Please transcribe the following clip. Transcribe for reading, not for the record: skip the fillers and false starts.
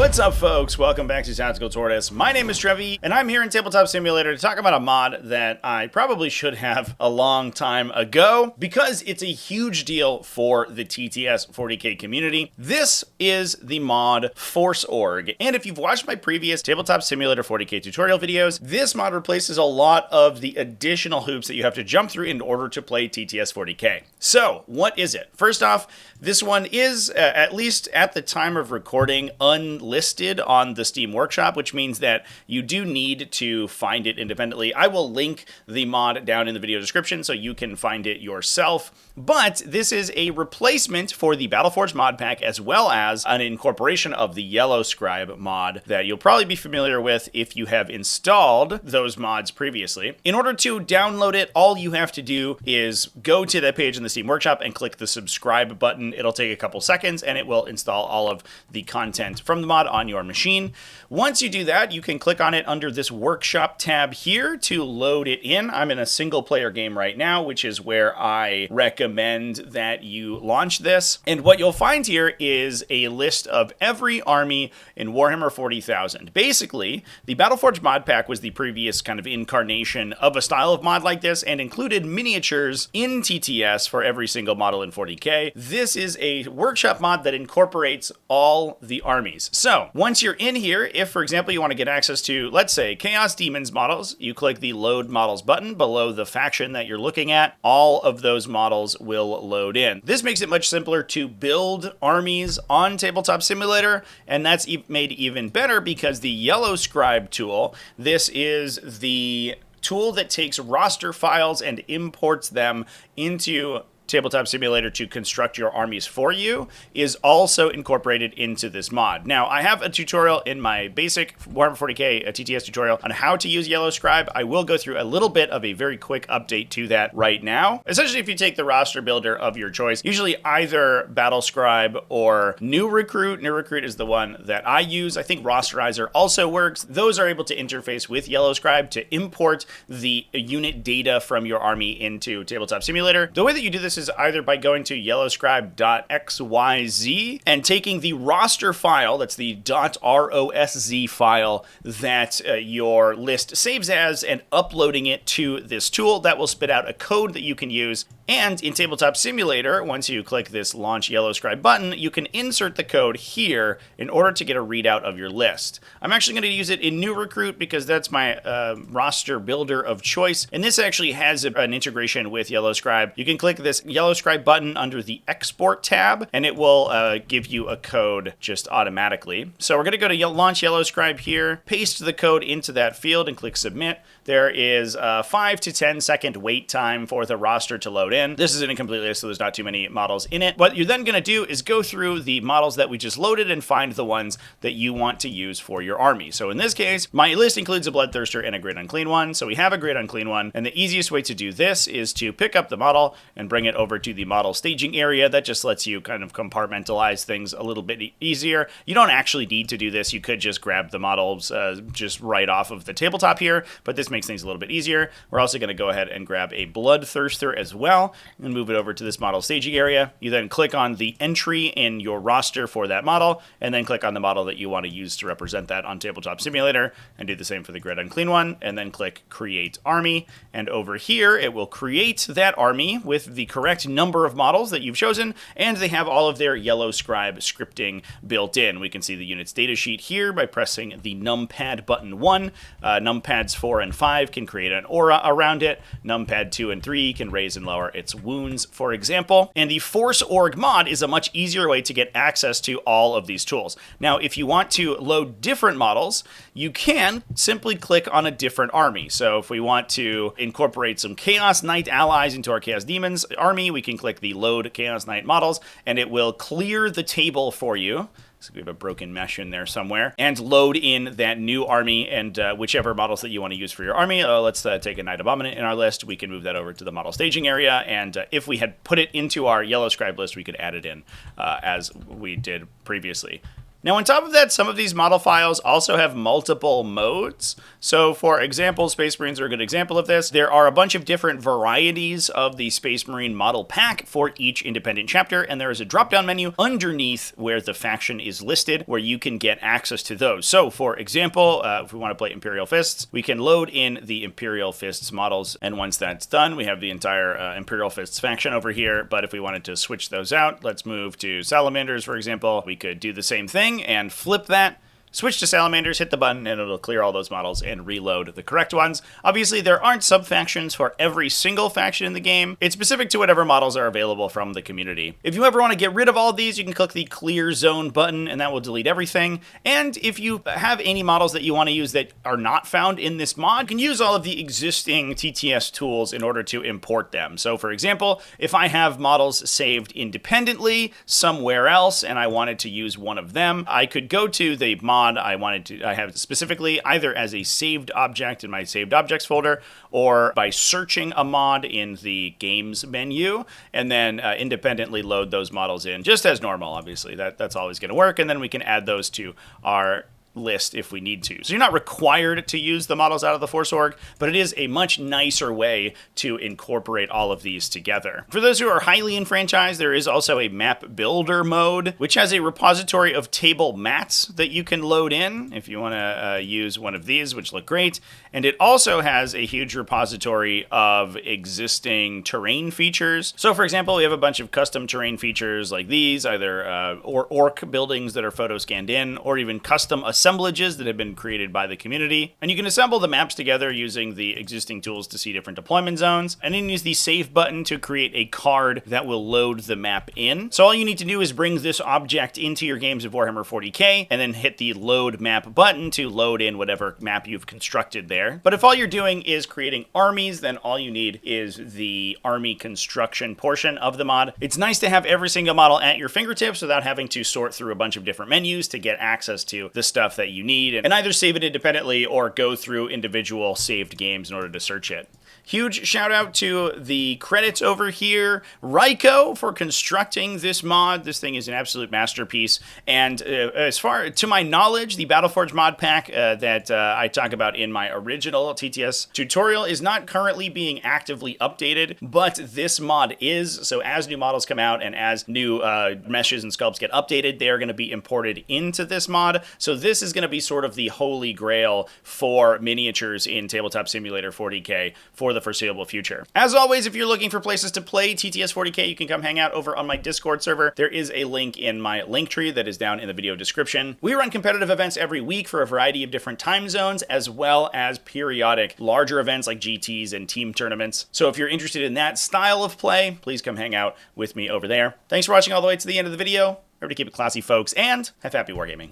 What's up, folks? Welcome back to TacticalTortoise. My name is Trevi, and I'm here in Tabletop Simulator to talk about a mod that I probably should have a long time ago because it's a huge deal for the TTS 40k community. This is the mod Force Org, and if you've watched my previous Tabletop Simulator 40k tutorial videos, this mod replaces a lot of the additional hoops that you have to jump through in order to play TTS 40k. So, what is it? First off, this one is, at least at the time of recording, unlisted on the Steam Workshop, which means that you do need to find it independently. I will link the mod down in the video description so you can find it yourself. But this is a replacement for the Battleforge mod pack, as well as an incorporation of the Yellow Scribe mod that you'll probably be familiar with if you have installed those mods previously. In order to download it, all you have to do is go to that page in the Steam Workshop and click the subscribe button. It'll take a couple seconds and it will install all of the content from the mod on your machine. Once you do that, you can click on it under this Workshop tab here to load it in. I'm in a single player game right now, which is where I recommend that you launch this. And what you'll find here is a list of every army in Warhammer 40,000. Basically, the Battleforge mod pack was the previous kind of incarnation of a style of mod like this and included miniatures in TTS for every single model in 40k. This is a Workshop mod that incorporates all the armies. So once you're in here, if for example you want to get access to, let's say, Chaos Demons models, you click the Load Models button below the faction that you're looking at. All of those models will load in. This makes it much simpler to build armies on Tabletop Simulator, and that's made even better because the Yellow Scribe tool, this is the tool that takes roster files and imports them into Tabletop Simulator to construct your armies for you, is also incorporated into this mod. Now, I have a tutorial in my basic Warhammer 40k TTS tutorial on how to use Yellow Scribe. I will go through a little bit of a very quick update to that right now. Essentially, if you take the roster builder of your choice, usually either Battle Scribe or New Recruit. New Recruit is the one that I use. I think Rosterizer also works. Those are able to interface with Yellow Scribe to import the unit data from your army into Tabletop Simulator. The way that you do this is either by going to yellowscribe.xyz and taking the roster file, that's the .rosz file that your list saves as, and uploading it to this tool that will spit out a code that you can use. And in Tabletop Simulator, once you click this Launch Yellow Scribe button, you can insert the code here in order to get a readout of your list. I'm actually going to use it in New Recruit because that's my roster builder of choice, and this actually has an integration with Yellow Scribe. You can click this Yellow Scribe button under the Export tab, and it will give you a code just automatically. So we're going to go to Launch Yellow Scribe here, paste the code into that field, and click Submit. There is a 5 to 10 second wait time for the roster to load in. This is an incomplete list, so there's not too many models in it. What you're then going to do is go through the models that we just loaded and find the ones that you want to use for your army. So in this case, my list includes a Bloodthirster and a Great Unclean One. So we have a Great Unclean One, and the easiest way to do this is to pick up the model and bring it over to the model staging area. That just lets you kind of compartmentalize things a little bit easier. You don't actually need to do this. You could just grab the models just right off of the tabletop here, but this makes things a little bit easier. We're also going to go ahead and grab a Bloodthirster as well and move it over to this model staging area. You then click on the entry in your roster for that model, and then click on the model that you want to use to represent that on Tabletop Simulator, and do the same for the Great Unclean One, and then click Create Army. And over here, it will create that army with the correct number of models that you've chosen, and they have all of their Yellow Scribe scripting built in. We can see the unit's data sheet here by pressing the numpad button 1. Numpads 4 and 5 can create an aura around it. Numpad 2 and 3 can raise and lower its wounds, for example. And the Force Org mod is a much easier way to get access to all of these tools. Now, if you want to load different models, you can simply click on a different army. So if we want to incorporate some Chaos Knight allies into our Chaos Demons army, we can click the Load Chaos Knight models, and it will clear the table for you. So we have a broken mesh in there somewhere, and load in that new army and whichever models that you want to use for your army. Let's take a Knight Abominant in our list. We can move that over to the model staging area, and if we had put it into our Yellow Scribe list, we could add it in as we did previously. Now, on top of that, some of these model files also have multiple modes. So, for example, Space Marines are a good example of this. There are a bunch of different varieties of the Space Marine model pack for each independent chapter, and there is a drop-down menu underneath where the faction is listed where you can get access to those. So, for example, if we want to play Imperial Fists, we can load in the Imperial Fists models, and once that's done, we have the entire Imperial Fists faction over here. But if we wanted to switch those out, let's move to Salamanders, for example. We could do the same thing and flip that, switch to Salamanders, hit the button, and it'll clear all those models and reload the correct ones. Obviously, there aren't sub-factions for every single faction in the game. It's specific to whatever models are available from the community. If you ever want to get rid of all of these, you can click the Clear Zone button, and that will delete everything. And if you have any models that you want to use that are not found in this mod, you can use all of the existing TTS tools in order to import them. So, for example, if I have models saved independently somewhere else, and I wanted to use one of them, I could go to the mod I have specifically either as a saved object in my saved objects folder or by searching a mod in the games menu and then independently load those models in just as normal. Obviously that's always going to work, and then we can add those to our list if we need to. So you're not required to use the models out of the Force Org, but it is a much nicer way to incorporate all of these together. For those who are highly enfranchised, there is also a map builder mode, which has a repository of table mats that you can load in if you want to use one of these, which look great. And it also has a huge repository of existing terrain features. So for example, we have a bunch of custom terrain features like these, either orc buildings that are photo scanned in, or even custom assemblages that have been created by the community. And you can assemble the maps together using the existing tools to see different deployment zones, and then use the save button to create a card that will load the map in. So all you need to do is bring this object into your games of Warhammer 40k, and then hit the load map button to load in whatever map you've constructed there. But if all you're doing is creating armies, then all you need is the army construction portion of the mod. It's nice to have every single model at your fingertips without having to sort through a bunch of different menus to get access to the stuff that you need, and either save it independently or go through individual saved games in order to search it. Huge shout out to the credits over here, Ryko, for constructing this mod. This thing is an absolute masterpiece. And as far to my knowledge, the Battleforge mod pack that I talk about in my original TTS tutorial is not currently being actively updated, but this mod is. So as new models come out and as new meshes and sculpts get updated, they are going to be imported into this mod. So this is going to be sort of the holy grail for miniatures in Tabletop Simulator 40k for the foreseeable future. As always, if you're looking for places to play TTS 40k, you can come hang out over on my Discord server. There is a link in my link tree that is down in the video description. We run competitive events every week for a variety of different time zones, as well as periodic larger events like GTs and team tournaments. So if you're interested in that style of play, please come hang out with me over there. Thanks for watching all the way to the end of the video. Remember to keep it classy, folks, and have happy wargaming.